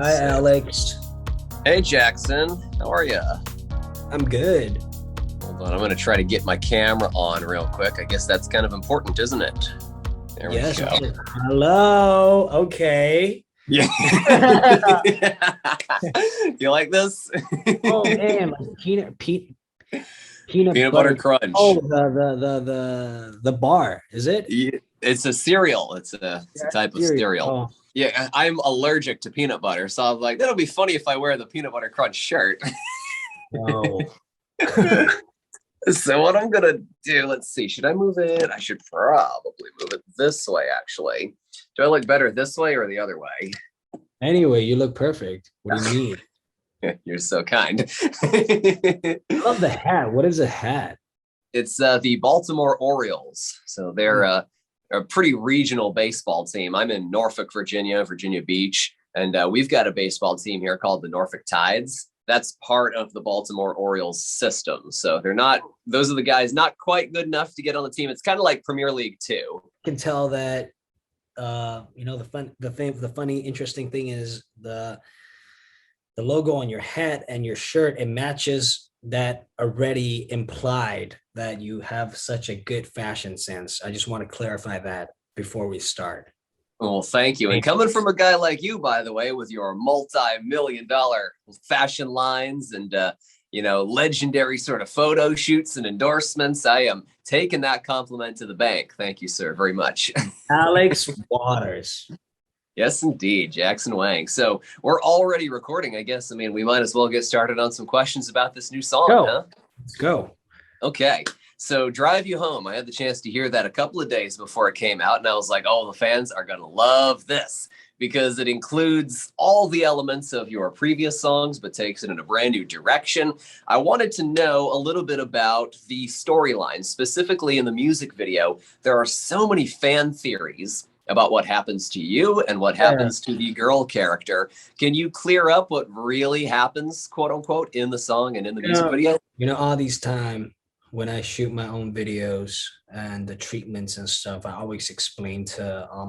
Hi, Alex. Hey Jackson, how are you? I'm good. Hold on, I'm going to try to get my camera on real quick. I guess that's kind of important, isn't it? There we Yes. go. Hello. Okay. Yeah. You like this? Oh man, like peanut Peanut butter butter. Oh, crunch. the bar, is it? Yeah, it's a cereal. It's a Yeah, type of cereal. cereal. Oh, Yeah, I'm allergic to peanut butter, so I'm like, that'll be funny if I wear the peanut butter crunch shirt. no. So what I'm gonna do, let's see, should I move it? I should probably move it this way, actually. Do I look better this way or the other way? Anyway, you look perfect. What do you mean? You're so kind. I love the hat. What is a hat? It's the Baltimore Orioles. So they're Oh, a pretty regional baseball team. I'm in Norfolk, Virginia, Virginia Beach, and we've got a baseball team here called the Norfolk Tides. That's part of the Baltimore Orioles system. So they're not; those are the guys not quite good enough to get on the team. It's kind of like Premier League two. I can tell that the funny interesting thing is the logo on your hat and your shirt, it matches that already implied that you have such a good fashion sense. I just want to clarify that before we start. Well, thank you. And coming from a guy like you, by the way, with your multi-million-dollar fashion lines and legendary sort of photo shoots and endorsements, I am taking that compliment to the bank. Thank you, sir, very much. Alex Waters. Yes, indeed, Jackson Wang. So we're already recording, I guess. I mean, we might as well get started on some questions about this new song, Go. huh? Let's go. Okay. So Drive You Home, I had the chance to hear that a couple of days before it came out, and I was like, oh, the fans are going to love this because it includes all the elements of your previous songs, but takes it in a brand new direction. I wanted to know a little bit about the storyline, specifically in the music video. There are so many fan theories about what happens to you and what Yeah. happens to the girl character. Can you clear up what really happens, quote unquote, in the song and in the You music know, video? all these time when I shoot my own videos and the treatments and stuff, I always explain to all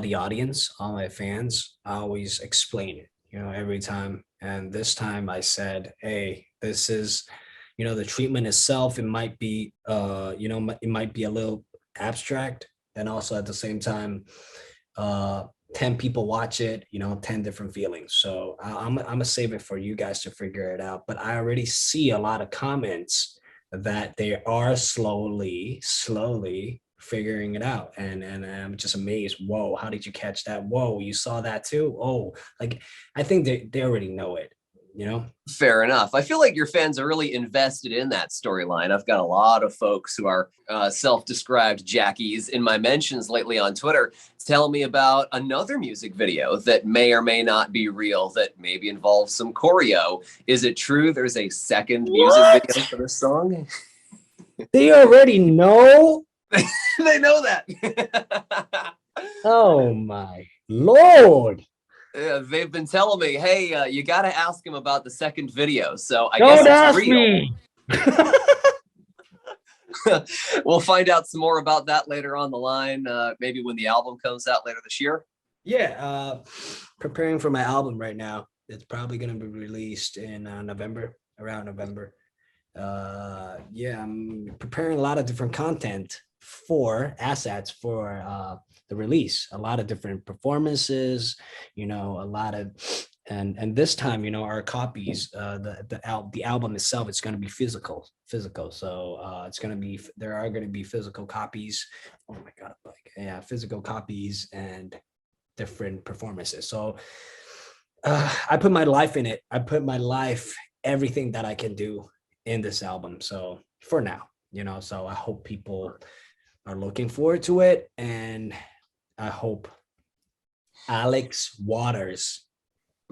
the audience, all my fans. I always explain it, every time. And this time I said, hey, this is, the treatment itself. It might be, it might be a little abstract, and also at the same time, uh 10 people watch it, 10 different feelings. So I'm gonna save it for you guys to figure it out. But I already see a lot of comments that they are slowly figuring it out. And I'm just amazed. Whoa, how did you catch that? Whoa, you saw that too? Oh, like I think they already know it. Fair enough. I feel like your fans are really invested in that storyline. I've got a lot of folks who are self-described jackies in my mentions lately on Twitter telling me about another music video that may or may not be real, that maybe involves some choreo. Is it true there's a second music video What? for this song? They already know? They know that. Oh my Lord. They've been telling me, hey, you got to ask him about the second video. So I guess Don't it's ask real. me. We'll find out some more about that later on the line, maybe when the album comes out later this year. Yeah, preparing for my album right now. It's probably going to be released in November, around November. Yeah, I'm preparing a lot of different content for assets for the release. A lot of different performances, a lot of and this time, our copies, the album itself, it's going to be physical. So it's going to be there are going to be physical copies. Oh my god, like yeah, physical copies and different performances. So I put my life in it. I put my life, everything that I can do in this album. So for now, so I hope people are looking forward to it. And I hope Alex Waters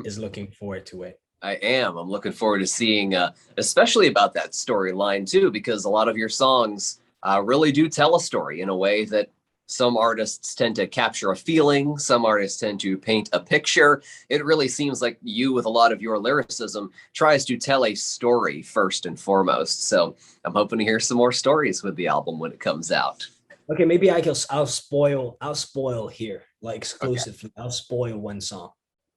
is looking forward to it. I am. I'm looking forward to seeing, especially about that storyline too, because a lot of your songs really do tell a story in a way that some artists tend to capture a feeling. Some artists tend to paint a picture. It really seems like you, with a lot of your lyricism, tries to tell a story first and foremost. So I'm hoping to hear some more stories with the album when it comes out. Okay, maybe I'll spoil here, like Okay. exclusively. I'll spoil one song.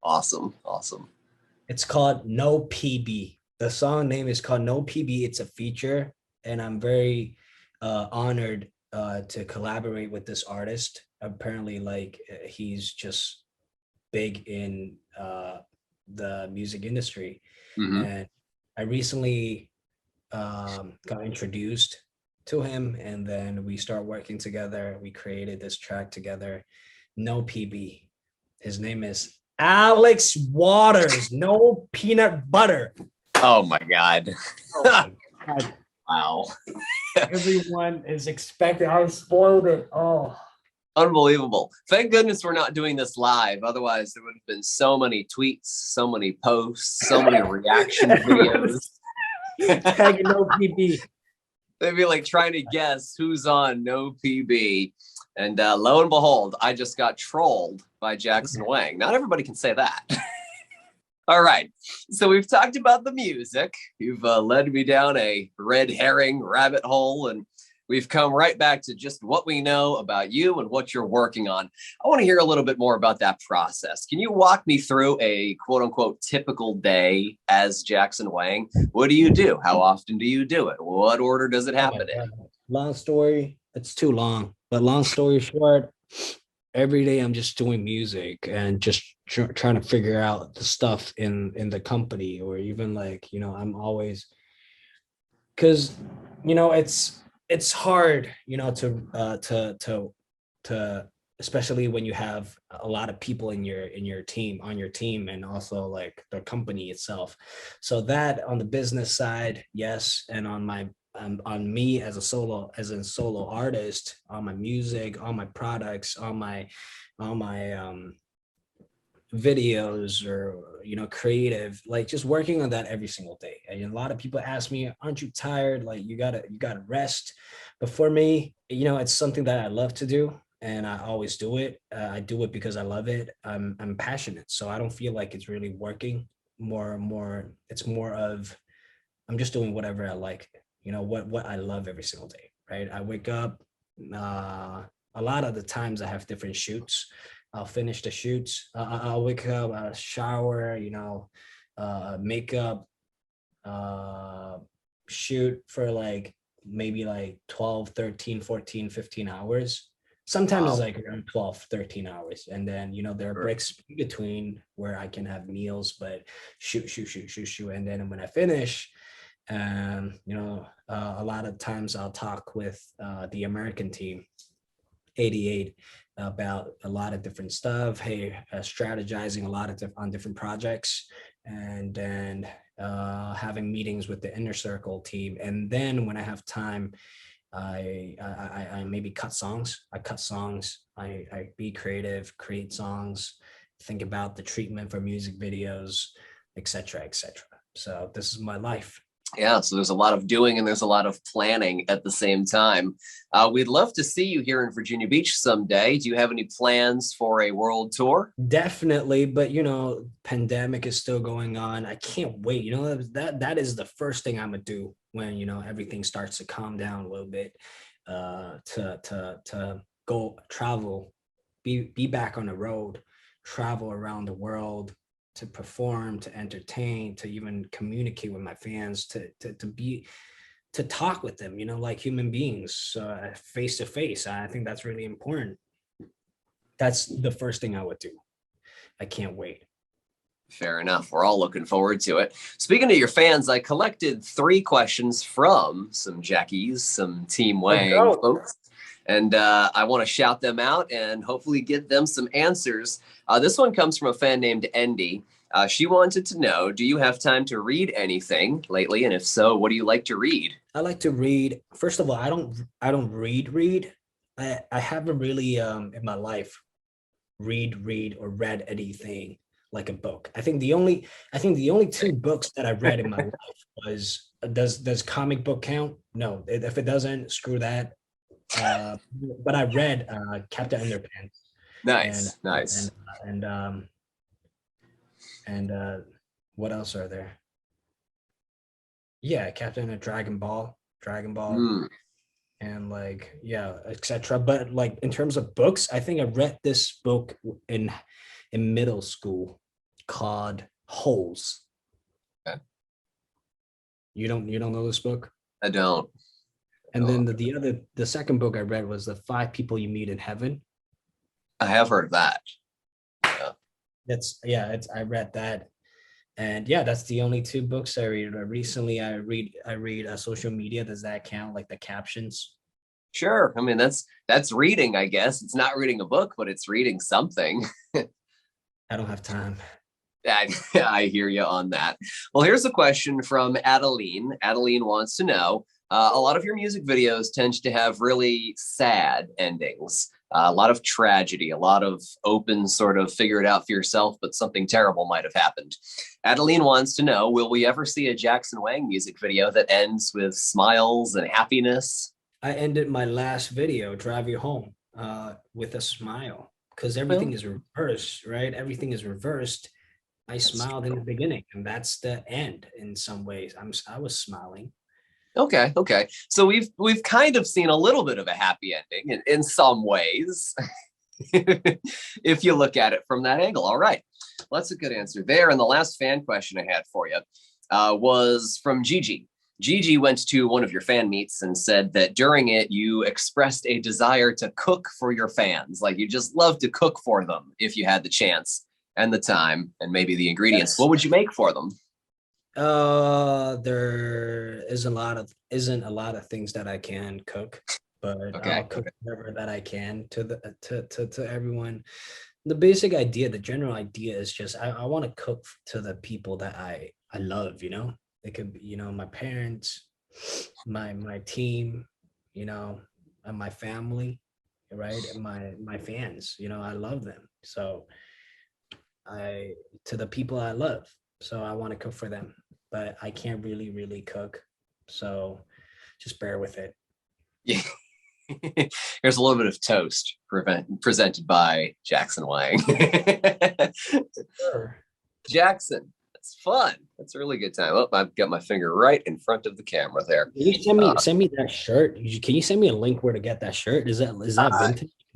Awesome. Awesome. It's called No PB. The song name is called No PB. It's a feature, and I'm very honored to collaborate with this artist. Apparently, like he's just big in the music industry, Hmm. and I recently got introduced to him, and then we start working together. We created this track together. No PB. His name is Alex Waters. No peanut butter. Oh my God. Oh my God. Wow. Everyone is expecting. I spoiled it. Oh. Unbelievable. Thank goodness we're not doing this live. Otherwise, there would have been so many tweets, so many posts, so many reaction videos. Tagging no PB. They'd be like trying to guess who's on No PB. And lo and behold, I just got trolled by Jackson Wang. Not everybody can say that. All right. So we've talked about the music. You've led me down a red herring rabbit hole, and we've come right back to just what we know about you and what you're working on. I want to hear a little bit more about that process. Can you walk me through a quote unquote typical day as Jackson Wang? What do you do? How often do you do it? What order does it happen in? Long story. It's too long, but long story short, every day I'm just doing music and just trying to figure out the stuff in the company, or even like, I'm always, because it's hard, to especially when you have a lot of people in your team, on your team, and also like the company itself. So that on the business side, yes, and on me as a solo artist, on my music, on my products, on my videos, or creative, like just working on that every single day. And a lot of people ask me, aren't you tired? Like you gotta rest. But for me, it's something that I love to do, and I always do it. I do it because I love it. I'm passionate, so I don't feel like it's really working. More it's more of, I'm just doing whatever I like, what I love every single day, right? I wake up, a lot of the times I have different shoots. I'll finish the shoots. I'll wake up, shower, makeup, uh, shoot for like maybe like 12, 13, 14, 15 hours. Sometimes it's Wow. like around 12, 13 hours. And then, there are Sure. breaks in between where I can have meals, but shoot, shoot, shoot, shoot, shoot. And then when I finish, a lot of times I'll talk with the American team, 88, about a lot of different stuff. Hey, strategizing a lot of on different projects, and then having meetings with the inner circle team. And then when I have time, I maybe cut songs. I cut songs. I be creative, create songs, think about the treatment for music videos, etc., etc. So this is my life. Yeah, so there's a lot of doing and there's a lot of planning at the same time. We'd love to see you here in Virginia Beach someday. Do you have any plans for a world tour? Definitely, but pandemic is still going on. I can't wait. That is the first thing I'm gonna do when everything starts to calm down a little bit. To go travel, be back on the road, travel around the world, to perform, to entertain, to even communicate with my fans, to talk with them, like human beings, face to face. I think that's really important. That's the first thing I would do. I can't wait. Fair enough. We're all looking forward to it. Speaking to your fans, I collected 3 questions from some Jackies, some Team Let's Wang go. folks, and I want to shout them out and hopefully get them some answers. This one comes from a fan named Endy. She wanted to know, do you have time to read anything lately? And if so, what do you like to read? I like to read. First of all, I don't read. I haven't really in my life read or read anything like a book. I think the only 2 books that I read in my life was, does comic book count? No. If it doesn't, screw that. But I read Captain Underpants, and Nice, and nice. and what else are there? Yeah, Captain and Dragon Ball, Mm, and like, yeah, etc. But like in terms of books, I think I read this book in middle school. called Holes. Okay. You don't know this book? I don't. And then the second book I read was The 5 People You Meet in Heaven. I have heard of that. Yeah. I read that. And yeah, that's the only 2 books I read. Recently I read social media. Does that count, like the captions? Sure. I mean, that's reading, I guess. It's not reading a book, but it's reading something. I don't have time. I hear you on that. Well, here's a question from Adeline. Adeline wants to know, a lot of your music videos tend to have really sad endings, a lot of tragedy, a lot of open sort of figure it out for yourself, but something terrible might have happened. Adeline wants to know, will we ever see a Jackson Wang music video that ends with smiles and happiness? I ended my last video, Drive You Home, with a smile, because everything is reversed, right? Everything is reversed. I smiled in the beginning, and that's the end in some ways. I was smiling. Okay. So we've kind of seen a little bit of a happy ending in some ways, if you look at it from that angle. All right. Well, that's a good answer there. And the last fan question I had for you was from Gigi. Gigi went to one of your fan meets and said that during it, you expressed a desire to cook for your fans. Like you just love to cook for them if you had the chance and the time and maybe the ingredients. Yes. What would you make for them? There isn't a lot of things that I can cook, but I'll cook whatever that I can to everyone. The basic idea, the general idea is just I want to cook to the people that I love, you know. It could be, you know, my parents, my team, you know, and my family, right? And my fans, you know, I love them. So to the people I love. So I want to cook for them, but I can't really cook. So just bear with it. Yeah. Here's a little bit of toast presented by Jackson Wang. Sure. Jackson, that's fun. That's a really good time. Oh, I've got my finger right in front of the camera there. Can you send me that shirt? Can you send me a link where to get that shirt? Is that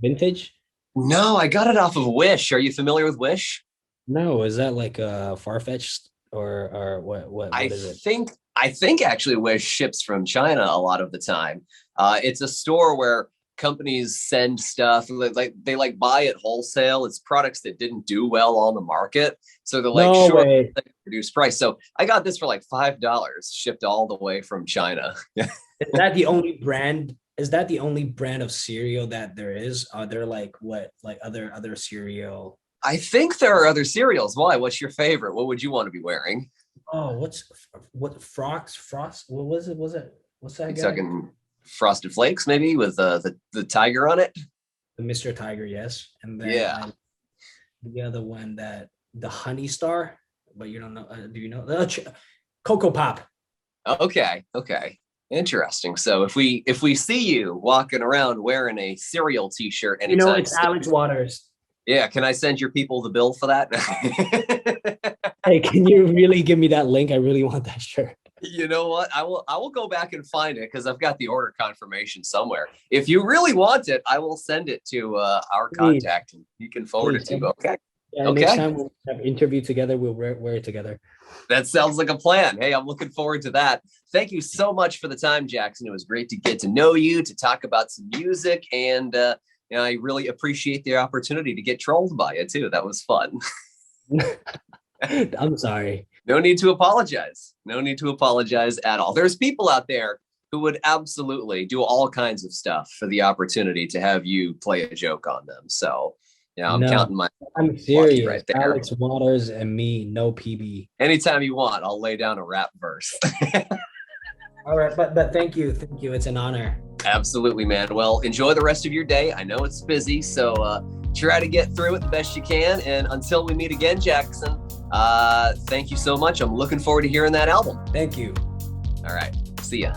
vintage? No, I got it off of Wish. Are you familiar with Wish? No, is that like Farfetched or what is it? I think actually Wish ships from China a lot of the time. It's a store where companies send stuff like they buy it wholesale. It's products that didn't do well on the market, so they're like, no sure, way. Reduced price. So I got this for like $5, shipped all the way from China. Is that the only brand? Is that the only brand of cereal that there is? Are there like other cereal? I think there are other cereals. Why? What's your favorite? What would you want to be wearing? Oh, what Frost? What was it? What's that? Talking Frosted Flakes, maybe with the tiger on it. The Mr. Tiger, yes. And then the other one, that the Honey Star, but you don't know. Do you know the Cocoa Pop? Okay. Interesting. So if we see you walking around wearing a cereal T-shirt, anytime, you know it's Alex Waters. Yeah, can I send your people the bill for that? Hey, can you really give me that link? I really want that shirt. You know what? I will go back and find it because I've got the order confirmation somewhere. If you really want it, I will send it to our contact and you can forward it to. Okay. Yeah, okay. Next time we'll have an interview together, we'll wear it together. That sounds like a plan. Hey, I'm looking forward to that. Thank you so much for the time, Jackson. It was great to get to know you, to talk about some music, and I really appreciate the opportunity to get trolled by you too. That was fun. I'm sorry. No need to apologize. No need to apologize at all. There's people out there who would absolutely do all kinds of stuff for the opportunity to have you play a joke on them. So, I'm counting my. I'm serious. Right there. Alex Waters and me, no PB. Anytime you want, I'll lay down a rap verse. All right, but thank you. It's an honor. Absolutely, man. Well, enjoy the rest of your day. I know it's busy, so try to get through it the best you can. And until we meet again, Jackson, thank you so much. I'm looking forward to hearing that album. Thank you. All right. See ya.